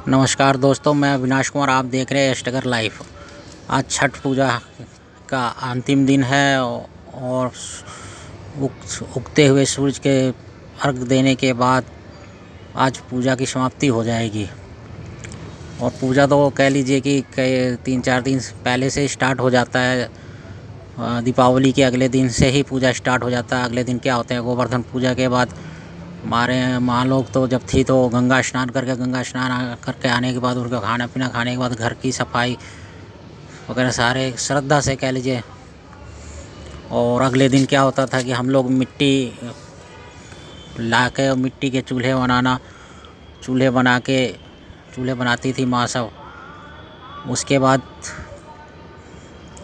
नमस्कार दोस्तों, मैं अविनाश कुमार। आप देख रहे हैं एस्टगर लाइफ। आज छठ पूजा का अंतिम दिन है और उगते हुए सूरज के अर्घ देने के बाद आज पूजा की समाप्ति हो जाएगी। और पूजा तो कह लीजिए कि 3-4 दिन पहले से स्टार्ट हो जाता है। दीपावली के अगले दिन से ही पूजा स्टार्ट हो जाता है। अगले दिन क्या होते हैं, गोवर्धन पूजा के बाद हमारे माँ लोग तो जब थी तो गंगा स्नान करके आने के बाद उनका खाना पीना खाने के बाद घर की सफाई वगैरह सारे श्रद्धा से कह लीजिए। और अगले दिन क्या होता था कि हम लोग मिट्टी ला के और मिट्टी के चूल्हे बनाती थी माँ सब। उसके बाद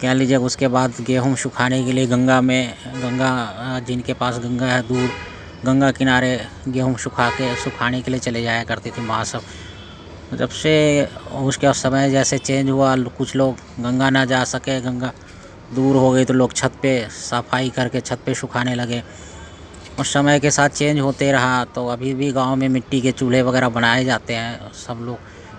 कह लीजिए उसके बाद गेहूँ सुखाने के लिए गंगा जिनके पास गंगा है दूर गंगा किनारे गेहूँ सुखाने के लिए चले जाया करती थी माँ सब। जब से उसका समय जैसे चेंज हुआ, कुछ लोग गंगा ना जा सके, गंगा दूर हो गई तो लोग छत पे सफाई करके छत पे सुखाने लगे। और समय के साथ चेंज होते रहा तो अभी भी गांव में मिट्टी के चूल्हे वगैरह बनाए जाते हैं। सब लोग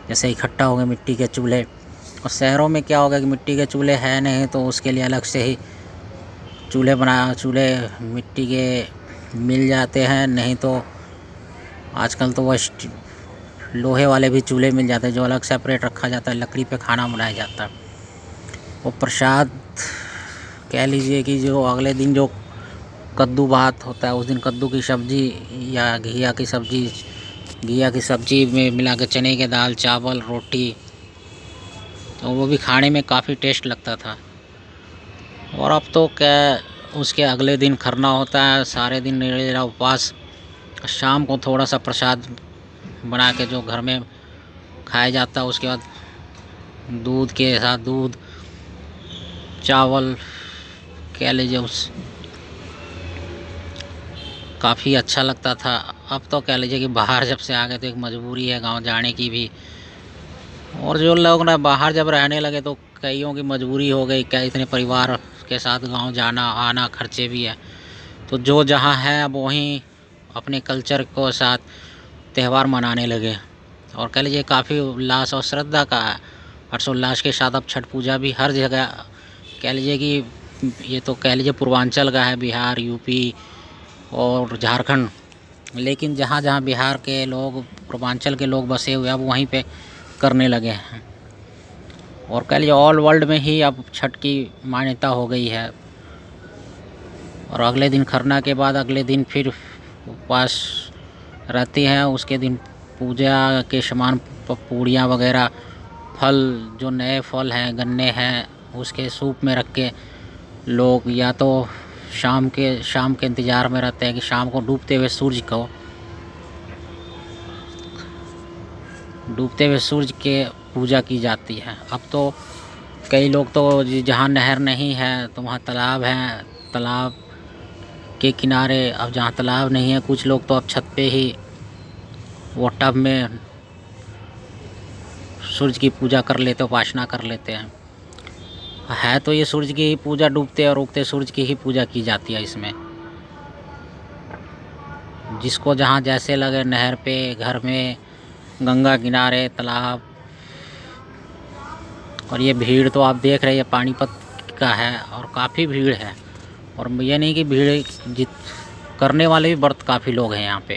जैसे इकट्ठा हो गए मिट्टी के चूल्हे। और शहरों में क्या होगा कि मिट्टी के चूल्हे हैं नहीं तो उसके लिए अलग से ही चूल्हे मिट्टी के मिल जाते हैं। नहीं तो आजकल तो वह लोहे वाले भी चूल्हे मिल जाते हैं जो अलग सेपरेट रखा जाता है, लकड़ी पे खाना बनाया जाता है। वो प्रसाद कह लीजिए कि जो अगले दिन जो कद्दू भात होता है उस दिन कद्दू की सब्ज़ी या घिया की सब्ज़ी में मिला के चने के दाल चावल रोटी, तो वो भी खाने में काफ़ी टेस्ट लगता था। और अब तो क्या उसके अगले दिन खरना होता है, सारे दिन निर्जला उपवास। शाम को थोड़ा सा प्रसाद बना के जो घर में खाया जाता है, उसके बाद दूध के साथ दूध चावल कह लीजिए उस काफ़ी अच्छा लगता था। अब तो कह लीजिए कि बाहर जब से आ गए तो एक मजबूरी है गांव जाने की भी। और जो लोग ना बाहर जब रहने लगे तो कईयों की मजबूरी हो गई, क्या इतने परिवार के साथ गांव जाना आना खर्चे भी है। तो जो जहां है अब वहीं अपने कल्चर को साथ त्यौहार मनाने लगे। और कह लीजिए काफ़ी उल्लास और श्रद्धा का हर्षोल्लास के साथ अब छठ पूजा भी हर जगह कह लीजिए कि ये तो कह लीजिए पूर्वांचल का है, बिहार यूपी और झारखंड। लेकिन जहाँ जहाँ बिहार के लोग पूर्वांचल के लोग बसे हुए अब वहीं पे करने लगे हैं। और कह लीजिए ऑल वर्ल्ड में ही अब छठ की मान्यता हो गई है। और अगले दिन खरना के बाद अगले दिन फिर उपवास रहती हैं। उसके दिन पूजा के समान पूड़ियाँ वगैरह फल जो नए फल हैं गन्ने हैं उसके सूप में रख के लोग या तो शाम के इंतज़ार में रहते हैं कि शाम को डूबते हुए सूरज के पूजा की जाती है। अब तो कई लोग तो जहाँ नहर नहीं है तो वहाँ तालाब हैं, तालाब के किनारे। अब जहाँ तालाब नहीं है कुछ लोग तो अब छत पे ही वो टब में सूरज की पूजा कर लेते, उपासना कर लेते हैं। है तो ये सूरज की ही पूजा, डूबते और उगते सूरज की ही पूजा की जाती है इसमें। जिसको जहाँ जैसे लगे, नहर पे, घर में, गंगा किनारे, तालाब। और ये भीड़ तो आप देख रहे हैं पानीपत का है और काफ़ी भीड़ है। और ये नहीं कि भीड़ करने वाले भी बहुत काफ़ी लोग हैं यहाँ पे,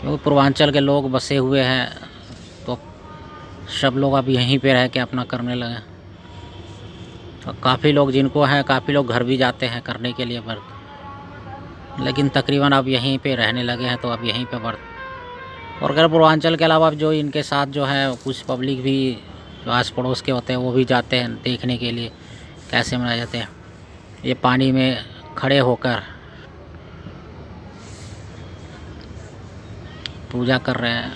क्योंकि पूर्वांचल के लोग बसे हुए हैं तो सब लोग अब यहीं पे रह के अपना करने लगे। तो काफ़ी लोग जिनको है, काफ़ी लोग घर भी जाते हैं करने के लिए व्रत, लेकिन तकरीबन अब यहीं पे रहने लगे हैं तो अब यहीं पे व्रत। और अगर पूर्वांचल के अलावा जो इनके साथ जो है कुछ पब्लिक भी जो आस पड़ोस के होते हैं वो भी जाते हैं देखने के लिए कैसे मनाए जाते हैं। ये पानी में खड़े होकर पूजा कर रहे हैं।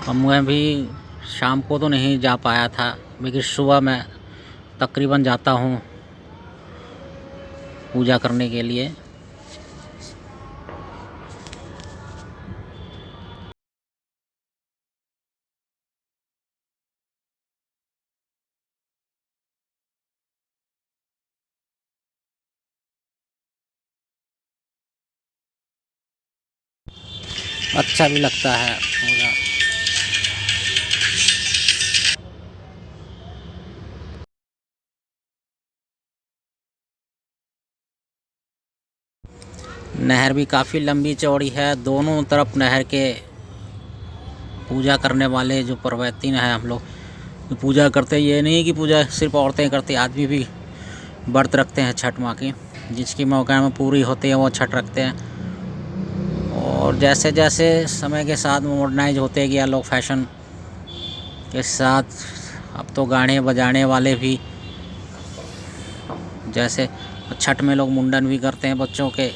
और मैं भी शाम को तो नहीं जा पाया था, लेकिन सुबह मैं तकरीबन जाता हूँ पूजा करने के लिए। अच्छा भी लगता है पूजा। नहर भी काफ़ी लंबी चौड़ी है। दोनों तरफ नहर के पूजा करने वाले जो परवैतीन हैं, हम लोग पूजा करते हैं। ये नहीं कि पूजा सिर्फ औरतें करती, आदमी भी व्रत रखते हैं छठ माँ की। जिसकी मौका में पूरी होती है वो छठ रखते हैं। और जैसे जैसे समय के साथ मॉडर्नाइज होते गया लोग, फैशन के साथ, अब तो गाने बजाने वाले भी, जैसे छठ में लोग मुंडन भी करते हैं बच्चों के।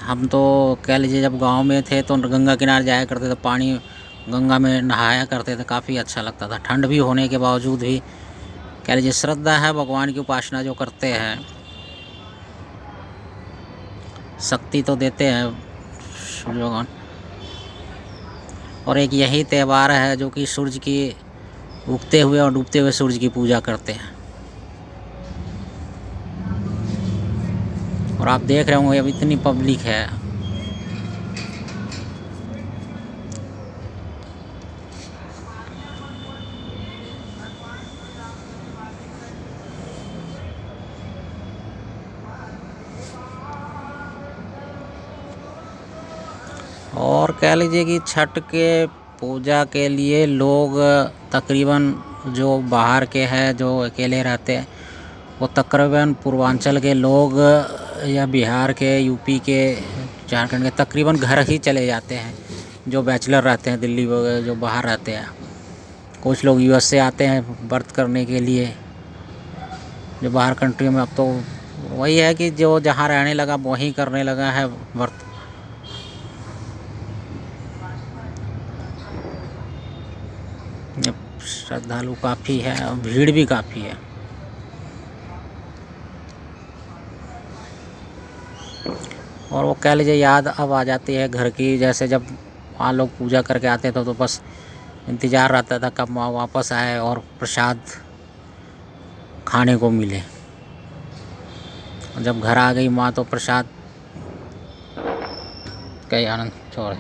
हम तो कह लीजिए जब गांव में थे तो गंगा किनारे जाया करते थे, पानी गंगा में नहाया करते थे, काफ़ी अच्छा लगता था। ठंड भी होने के बावजूद भी कह लीजिए श्रद्धा है, भगवान की उपासना जो करते हैं, शक्ति तो देते हैं सूर्य भगवान। और एक यही त्यौहार है जो कि सूर्य की उगते हुए और डूबते हुए सूर्य की पूजा करते हैं। और आप देख रहे होंगे अब इतनी पब्लिक है। और कह लीजिए कि छठ के पूजा के लिए लोग तकरीबन जो बाहर के हैं, जो अकेले रहते हैं, वो तकरीबन पूर्वांचल के लोग या बिहार के, यूपी के, झारखंड के तकरीबन घर ही चले जाते हैं। जो बैचलर रहते हैं दिल्ली वगैरह, जो बाहर रहते हैं, कुछ लोग यूएस से आते हैं व्रत करने के लिए, जो बाहर कंट्री में। अब तो वही है कि जो जहाँ रहने लगा वहीं करने लगा है व्रत। श्रद्धालु काफ़ी है और भीड़ भी काफ़ी है। और वो कह लीजिए याद अब आ जाती है घर की, जैसे जब वहाँ लोग पूजा करके आते थे तो बस इंतज़ार रहता था कब माँ वापस आए और प्रसाद खाने को मिले। जब घर आ गई माँ तो प्रसाद का ही आनंद छोड़।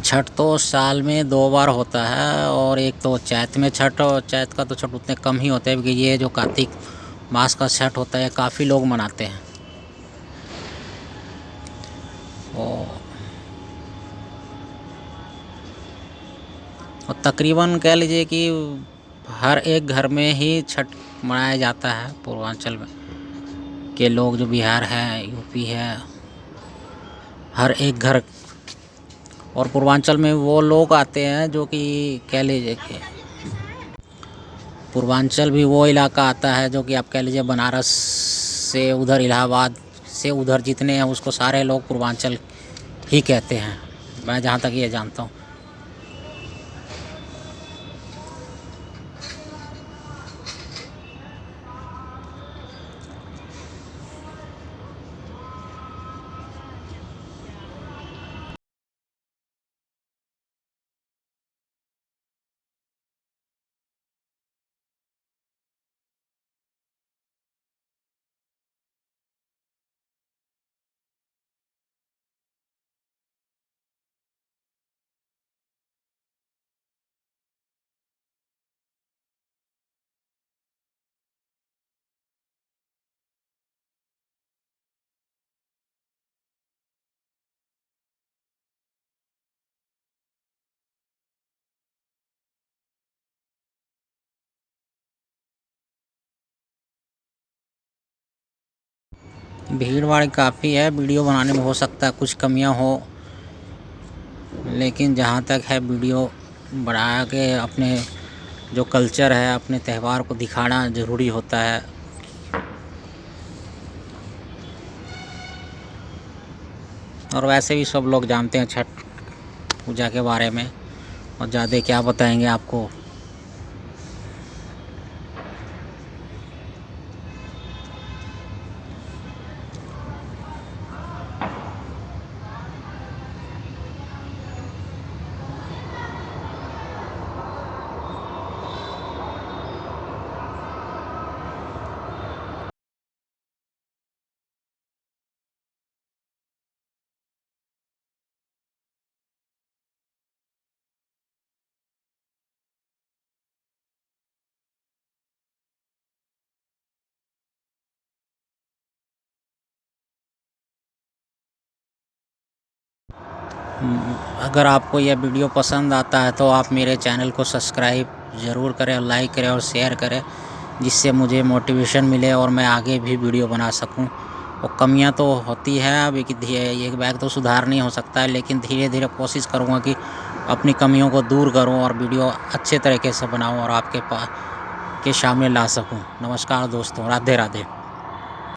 छठ तो साल में 2 बार होता है, और एक तो चैत में छठ, और चैत का तो छठ उतने कम ही होते हैं क्योंकि ये जो कार्तिक मास का छठ होता है काफ़ी लोग मनाते हैं। और तकरीबन कह लीजिए कि हर एक घर में ही छठ मनाया जाता है पूर्वांचल में के लोग, जो बिहार है, यूपी है, हर एक घर। और पूर्वांचल में वो लोग आते हैं जो कि कह लीजिए कि पूर्वांचल भी वो इलाका आता है जो कि आप कह लीजिए बनारस से उधर, इलाहाबाद से उधर जितने हैं उसको सारे लोग पूर्वांचल ही कहते हैं, मैं जहाँ तक ये जानता हूँ। भीड़ भाड़ काफ़ी है, वीडियो बनाने में हो सकता है कुछ कमियां हो, लेकिन जहाँ तक है वीडियो बढ़ा के अपने जो कल्चर है, अपने त्यौहार को दिखाना ज़रूरी होता है। और वैसे भी सब लोग जानते हैं छठ पूजा के बारे में, और ज़्यादा क्या बताएंगे आपको। अगर आपको यह वीडियो पसंद आता है तो आप मेरे चैनल को सब्सक्राइब ज़रूर करें, लाइक करें और शेयर करें, जिससे मुझे मोटिवेशन मिले और मैं आगे भी वीडियो बना सकूं। और कमियां तो होती है, अब एक बैग तो सुधार नहीं हो सकता है, लेकिन धीरे धीरे कोशिश करूंगा कि अपनी कमियों को दूर करूं और वीडियो अच्छे तरीके से बनाऊं और आपके सामने ला सकूं। नमस्कार दोस्तों, राधे राधे।